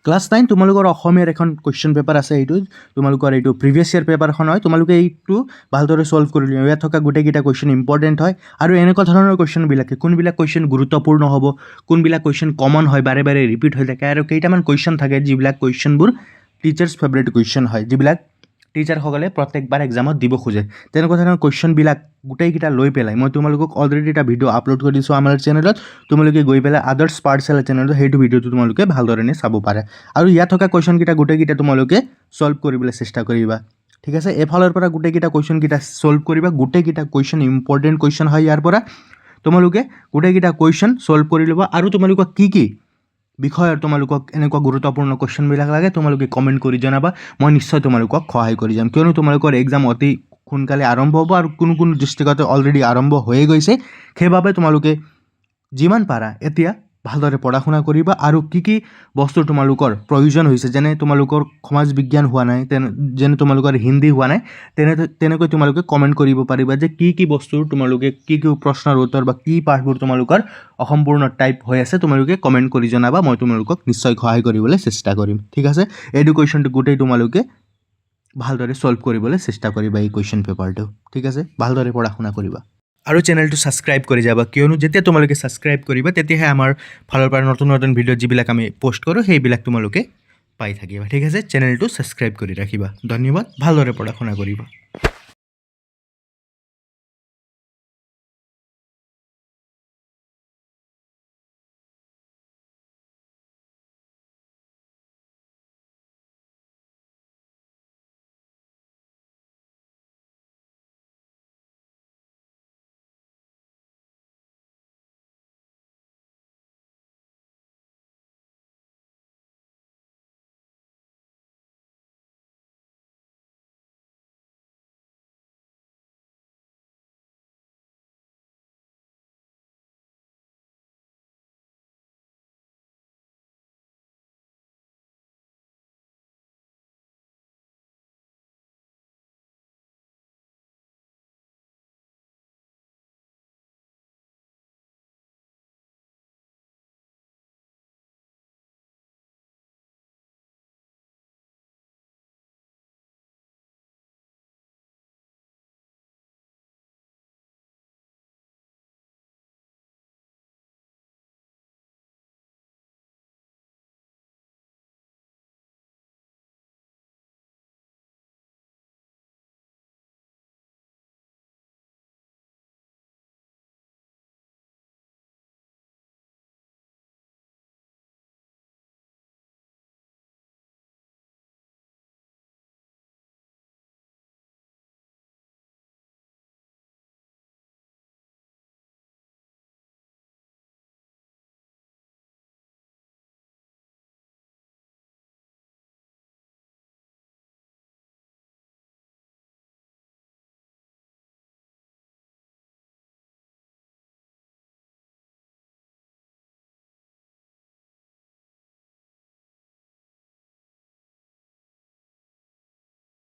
Class 9 তোমালোকৰ অসমীয়াৰ এখন কুৱেশ্যন পেপাৰ আছে, এইটো তোমালোকৰ এইটো প্ৰিভিয়াছ ইয়াৰ পেপাৰখন হয়। তোমালোকে এইটো ভালদৰে ছল্ভ কৰি লোৱা। ইয়াত থকা গোটেইকেইটা কুৱেশ্যন ইম্পৰ্টেণ্ট হয় আৰু এনেকুৱা ধৰণৰ কুৱেশ্যনবিলাকে কোনবিলাক কুৱেশ্যন গুৰুত্বপূৰ্ণ হ'ব, কোনবিলাক কুৱেশ্যন কমন হয়, বাৰে বাৰে ৰিপিট হৈ থাকে, আৰু কেইটামান কুৱেশ্যন থাকে যিবিলাক কুৱেশ্যনবোৰ টিচাৰ্ছ ফেভৰেট কুৱেশ্যন হয়, যিবিলাক টিচাৰসকলে প্ৰত্যেকবাৰ এক্সামত দিব খোজে। তেনেকুৱা ধৰণৰ কুৱেশ্যনবিলাক গোটেইকেইটা লৈ পেলাই মই তোমালোকক অলৰেডি এটা ভিডিঅ' আপলোড কৰি দিছোঁ আমাৰ চেনেলত। তোমালোকে গৈ পেলাই আদাৰ্ছ পাৰ্চেল চেনেলত সেইটো ভিডিঅ'টো তোমালোকে ভালদৰে চাব পাৰে। আৰু ইয়াত থকা কুৱেশ্যনকেইটা গোটেইকেইটা তোমালোকে ছল্ভ কৰিবলৈ চেষ্টা কৰিবা, ঠিক আছে। এফালৰ পৰা গোটেইকেইটা কুৱেশ্যনকেইটা ছল্ভ কৰিবা। গোটেইকেইটা কুৱেশ্যন ইম্পৰ্টেণ্ট কুৱেশ্যন হয়। ইয়াৰ পৰা তোমালোকে গোটেইকেইটা কুৱেশ্যন ছল্ভ কৰি ল'বা। আৰু তোমালোকক কি বিষয়ৰ তোমালোকক এনেকুৱা গুৰুত্বপূৰ্ণ কুৱেশ্যনবিলাক লাগে তোমালোকে কমেণ্ট কৰি জনাবা। মই নিশ্চয় তোমালোকক সহায় কৰি যাম, কিয়নো তোমালোকৰ এক্সাম অতি সোনকালে আৰম্ভ হ'ব আৰু কোনো ডিষ্ট্ৰিক্টতে অলৰেডি আৰম্ভ হৈয়ে গৈছে। সেইবাবে তোমালোকে যিমান পাৰা এতিয়া ভালদৰে পঢ়া শুনা কৰিবা। আৰু কি বস্তুৰ তোমালোকৰ প্ৰয়োজন হৈছে, যেনে তোমালোকৰ সমাজ বিজ্ঞান হোৱা নাই, যেনে তোমালোকৰ হিন্দী হোৱা নাই, তেনেকৈ তোমালোকে কমেণ্ট কৰিব পাৰিবা যে কি বস্তুৰ তোমালোকে কি প্ৰশ্নৰ উত্তৰ বা কি পাঠবোৰ তোমালোকৰ অসম্পূৰ্ণ টাইপ হৈ আছে। তোমালোকে কমেণ্ট কৰি জনাবা, মই তোমালোকক নিশ্চয় সহায় কৰিবলৈ চেষ্টা কৰিম, ঠিক আছে। এইটো কুৱেশ্যনটো গোটেই তোমালোকে ভালদৰে ছল্ভ কৰিবলৈ চেষ্টা কৰিবা এই কুৱেশ্যন পেপাৰটো, ঠিক আছে। ভালদৰে পঢ়া শুনা কৰিবা আৰু চেনেলটো ছাবস্ক্ৰাইব কৰি যাবা, কিয়নো যেতিয়া তোমালোকে ছাবস্ক্ৰাইব কৰিবা তেতিয়াহে আমাৰ ফালৰ পৰা নতুন নতুন ভিডিঅ' যিবিলাক আমি পষ্ট কৰোঁ সেইবিলাক তোমালোকে পাই থাকিবা, ঠিক আছে। চেনেলটো ছাবস্ক্ৰাইব কৰি ৰাখিবা। ধন্যবাদ। ভালদৰে পঢ়া শুনা কৰিবা।